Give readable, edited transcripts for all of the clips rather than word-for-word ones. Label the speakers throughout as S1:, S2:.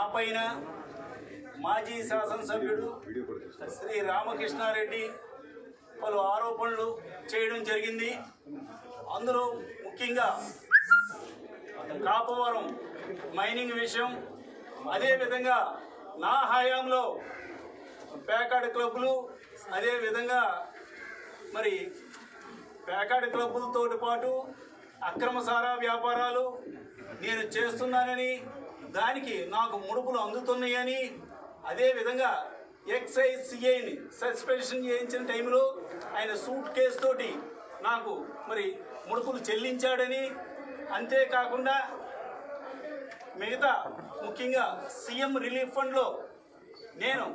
S1: ఆ పైన మాజీ శాసనసభ్యుడు శ్రీ రామకృష్ణారెడ్డి పలు ఆరోపణలు చేయడం జరిగింది. అందులో ముఖ్యంగా కాపవరం మైనింగ్ విషయం, అదేవిధంగా నా హయాంలో పేకాడ క్లబ్బులు, అదేవిధంగా మరి పేకాడ క్లబ్బులతో పాటు అక్రమ సారా వ్యాపారాలు నేను చేస్తున్నానని, దానికి నాకు ముడుపులు అందుతున్నాయని, అదేవిధంగా ఎక్సైజ్ సిఐని సస్పెన్షన్ చేయించిన టైంలో ఆయన సూట్ కేసు తోటి నాకు మరి ముడుపులు చెల్లించాడని, అంతేకాకుండా మిగతా ముఖ్యంగా సీఎం రిలీఫ్ ఫండ్లో నేను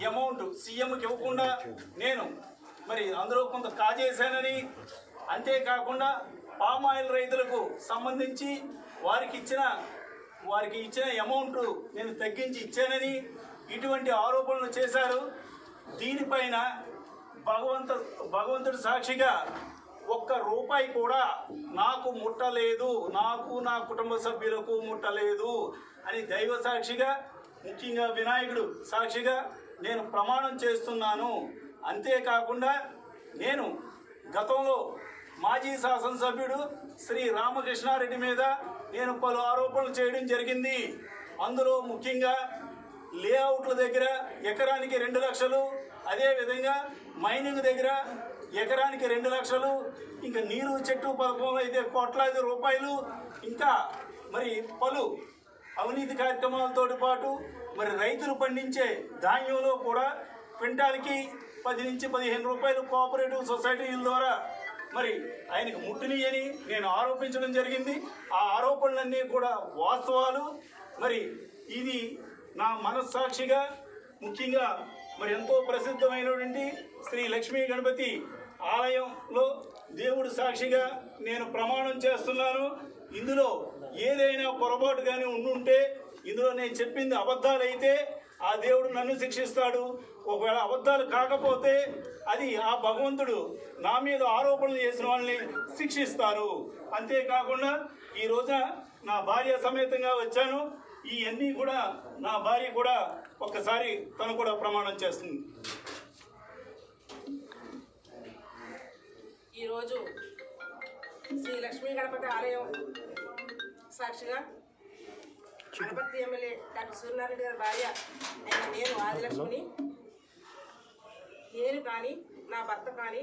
S1: అమౌంట్ సీఎంకి ఇవ్వకుండా నేను మరి అందులో కొంత కాజేశానని, అంతేకాకుండా పామాయిల్ రైతులకు సంబంధించి వారికి ఇచ్చిన అమౌంట్ నేను తగ్గించి ఇచ్చానని ఇటువంటి ఆరోపణలు చేశారు. దీనిపైన భగవంతుడి సాక్షిగా ఒక్క రూపాయి కూడా నాకు ముట్టలేదు, నాకు నా కుటుంబ సభ్యులకు ముట్టలేదు అని దైవ సాక్షిగా, ముఖ్యంగా వినాయకుడు సాక్షిగా నేను ప్రమాణం చేస్తున్నాను. అంతేకాకుండా నేను గతంలో మాజీ శాసనసభ్యుడు శ్రీ రామకృష్ణారెడ్డి మీద నేను పలు ఆరోపణలు చేయడం జరిగింది. అందులో ముఖ్యంగా లేఅవుట్ల దగ్గర ఎకరానికి 2 లక్షలు, అదేవిధంగా మైనింగ్ దగ్గర ఎకరానికి 2 లక్షలు, ఇంకా నీరు చెట్టు పథకంలో అయితే కోట్లాది రూపాయలు, ఇంకా మరి పలు అవినీతి కార్యక్రమాలతో పాటు మరి రైతులు పండించే ధాన్యంలో కూడా క్వింటాల్కి 10 నుంచి 15 రూపాయలు కోఆపరేటివ్ సొసైటీల ద్వారా మరి ఆయనకు ముట్టినయని నేను ఆరోపించడం జరిగింది. ఆ ఆరోపణలన్నీ కూడా వాస్తవాలు. మరి ఇది నా మనస్సాక్షిగా ముఖ్యంగా మరి ఎంతో ప్రసిద్ధమైనటువంటి శ్రీ లక్ష్మీ గణపతి ఆలయంలో దేవుడు సాక్షిగా నేను ప్రమాణం చేస్తున్నాను. ఇందులో ఏదైనా పొరపాటు కానీ ఉండుంటే, ఇందులో నేను చెప్పింది అబద్ధాలైతే ఆ దేవుడు నన్ను శిక్షిస్తాడు. ఒకవేళ అబద్ధాలు కాకపోతే అది ఆ భగవంతుడు నా మీద ఆరోపణలు చేసిన వాళ్ళని శిక్షిస్తారు. అంతేకాకుండా ఈ రోజున నా భార్య సమేతంగా వచ్చాను. ఇవన్నీ కూడా నా భార్య కూడా ఒక్కసారి తను కూడా ప్రమాణం చేస్తుంది.
S2: ఈరోజు శ్రీ లక్ష్మీ గణపతి ఆలయం సాక్షిగా గణపతి ఎమ్మెల్యే డాక్టర్ సూర్యనారాయణ గారి భార్య అయిన నేను ఆదిలక్ష్మిని, నేను కానీ నా భర్త కానీ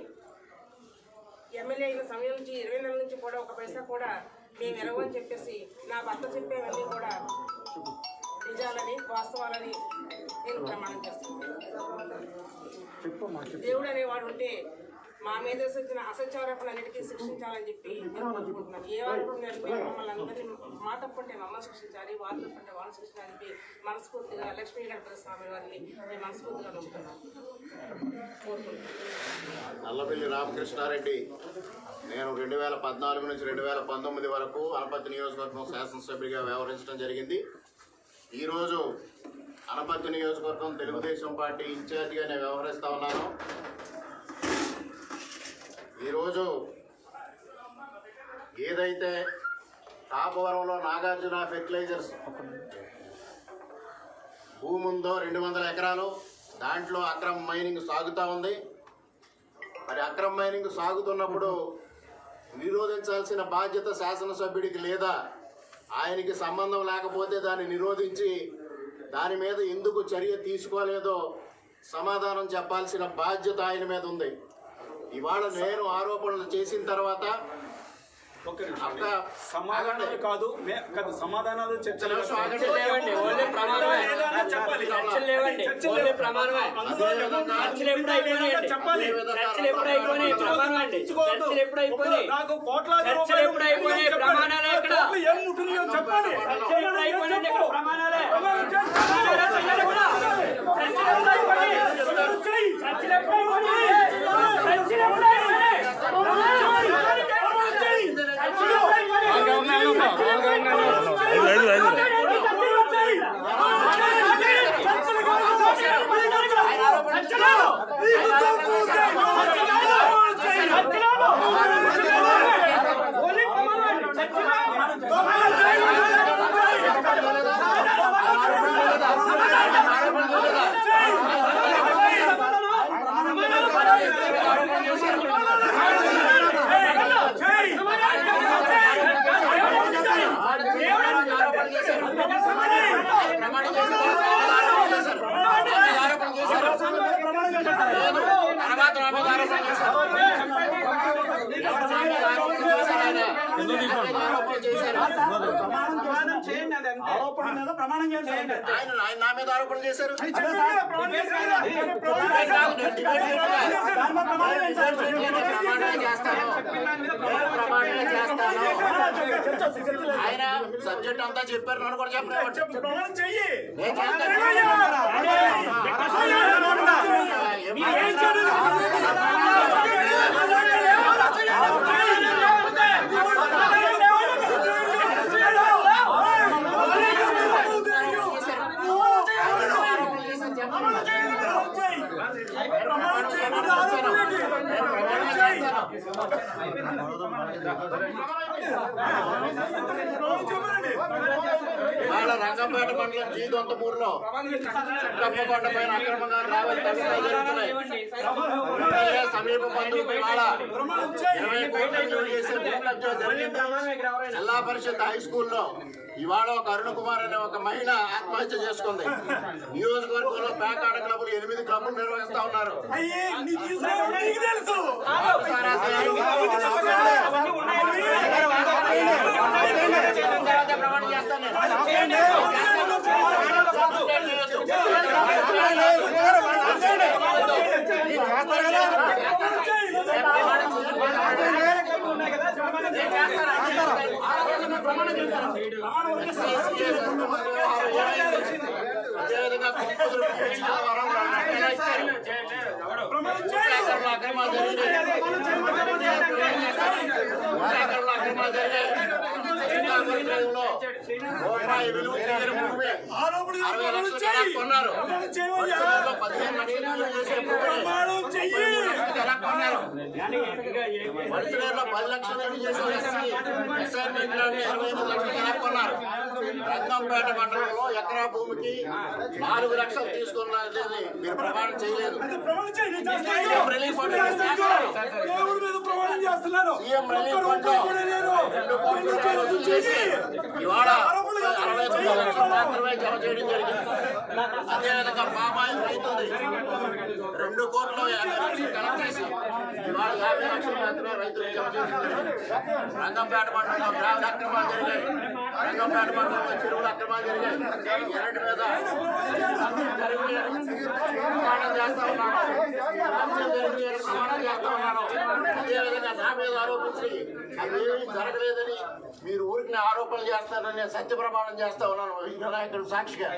S2: ఎమ్మెల్యే అయిన సమయం నుంచి 20 నెలల నుంచి కూడా ఒక పైసా కూడా మేము ఎరవని చెప్పేసి నా భర్త చెప్పేవన్నీ కూడా నిజాలని వాస్తవాలని నేను ప్రమాణం చేస్తున్నాను. దేవుడు అనేవాడు ఉంటే మా మీద వచ్చిన అసత్యారోపణలన్నిటికీ శిక్షించాలని చెప్పి నేను కోరుకుంటున్నాను. ఏ ఆరోపణ మమ్మల్ని అందరినీ మా తప్పుంటే మమ్మల్ని శిక్షించాలి, వాళ్ళు తప్పుంటే వాళ్ళు శిక్షించాలని చెప్పి మనస్ఫూర్తిగా లక్ష్మీ గణపతి స్వామి వారిని నేను మనస్ఫూర్తిగా నమ్ముతున్నాను, కోరుకుంటున్నాను.
S3: నల్లబెల్లి రామకృష్ణారెడ్డి నేను 2014 నుంచి 2019 వరకు అనపర్తి నియోజకవర్గం శాసనసభ్యుడిగా వ్యవహరించడం జరిగింది. ఈరోజు అనపర్తి నియోజకవర్గం తెలుగుదేశం పార్టీ ఇన్ఛార్జిగా నేను వ్యవహరిస్తూ ఉన్నాను. ఈరోజు ఏదైతే కాపవరంలో నాగార్జున ఫెర్టిలైజర్స్ భూమి ఉందో 200 ఎకరాలు, దాంట్లో అక్రమ మైనింగ్ సాగుతూ ఉంది. మరి అక్రమ మైనింగ్ సాగుతున్నప్పుడు నిరోధించాల్సిన బాధ్యత శాసనసభ్యుడికి లేదా? ఆయనకి సంబంధం లేకపోతే దాన్ని నిరోధించి దాని మీద ఎందుకు చర్య తీసుకోలేదో సమాధానం చెప్పాల్సిన బాధ్యత ఆయన మీద ఉంది. ఇవాళ నేను ఆరోపణలు చేసిన తర్వాత
S1: సమాధానాలు కాదు, సమాధానాలు చర్చలు నాకు కోట్లాది
S3: చెప్పాలి.
S1: మీద ప్రమాణం చేయండి సార్.
S3: ఆయన ఆయన నా మీద ఆరోపణలు చేశారు.
S1: అది చెప్పండి కదా, ప్రమాణం చేశారు కదా. ప్రమాణం చేశారు. దాని మీద ప్రమాణం చేయండి సార్.
S3: ఆయన సబ్జెక్ట్ అంతా చెప్పారు, నన్ను కూడా చెప్పలేదు.
S1: ప్రమాణం చెయ్యి.
S3: వాళ్ళ రంగంపేట మండలం జీదొంతపూర్లో కప్పకొండ పైన అక్రమంగా రావాలి తవ్వకాలు జరుగుతున్నాయి. సమీప బంధువులు ఇవాళ 20 కోట్లు విలువ చేసే భూమి కబ్జా జరిగింది. జిల్లా పరిషత్ హై స్కూల్లో ఇవాళ ఒక అరుణ్ కుమార్ అనే ఒక మహిళ ఆత్మహత్య చేసుకుంది. నియోజకవర్గంలో పేకాట క్లబ్లు 8 క్లబ్లు నిర్వహిస్తా ఉన్నారు. ప్రమాణం చేస్తాను. అదేవిధంగా రూపాయి విలువ చేయని భూమి 60 లక్షలు కొన్నారు. 15 లక్షలు విలువ చేసే భూమిని 33 లక్షలు ఎలా కొన్నారు? మనుషులలో 10 లక్షలు విలువ చేసే అసైన్మెంట్ 25 లక్షలు ఎలా కొన్నారు? రంగంపేట మండలంలో ఎకరా భూమికి 4 లక్షలు తీసుకున్నది మీరు ప్రమాణం చేయలేదు. CM relief fund CM relief fund 2 కోట్ల రూపాయలు వసూలు చేసి ఇవాళ 69 లక్షలు మాత్రమే జమ చేయడం జరిగింది. అదేవిధంగా పామాయిల్ రైతుంది 2 కోట్లు 50 లక్షలు కలెక్ట్ చేసి ఇవాళ 50 లక్షలు మాత్రమే రైతులు జమ చేసింది. రంగంపేట మండలంలో గ్రామ అక్రమాలు జరిగాయి. రంగంపేట మండలంలో చెరువుల అక్రమాలు జరిగాయి. ఎరటి మీద ప్రమాణం చేస్తా ఉన్నాను. ప్రమాణం చేస్తా ఉన్నాను. అదేవిధంగా నా మీద ఆరోపించి అదేమీ జరగలేదని మీరు ఊరికి ఆరోపణలు చేస్తారని నేను సత్య ప్రమాణం చేస్తా ఉన్నాను వినాయకుడు సాక్షిగా.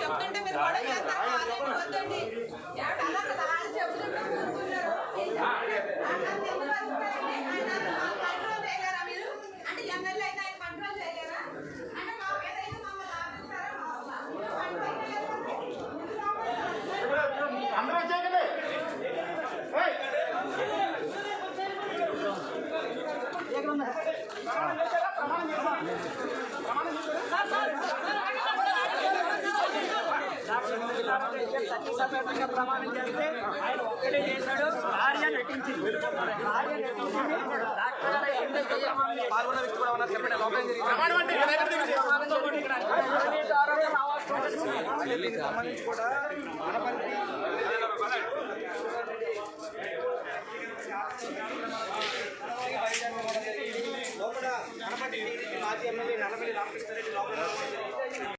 S4: చెప్తుంటే మీరు గొడవ చేస్తారు వద్దండి కంట్రోల్ చేయలేరా మీరు? అంటే ఎమ్మెల్యే అయితే ఆయన కంట్రోల్ చేయలేరా? అంటే మా ఏదైతే మమ్మల్ని ఆపిస్తారా?
S3: అందరూ చేయగలే
S5: ప్రమాణం చేస్తే ఆయన ఒక్కడే చేశాడు. భార్య నటించింది. పాల్గొన్న వ్యక్తి కూడా ఉన్నారు. చెప్పండి సంబంధించి కూడా లోపల గణపతి మాజీ ఎమ్మెల్యే నల్లమల్లి రామకృష్ణారెడ్డి లోపల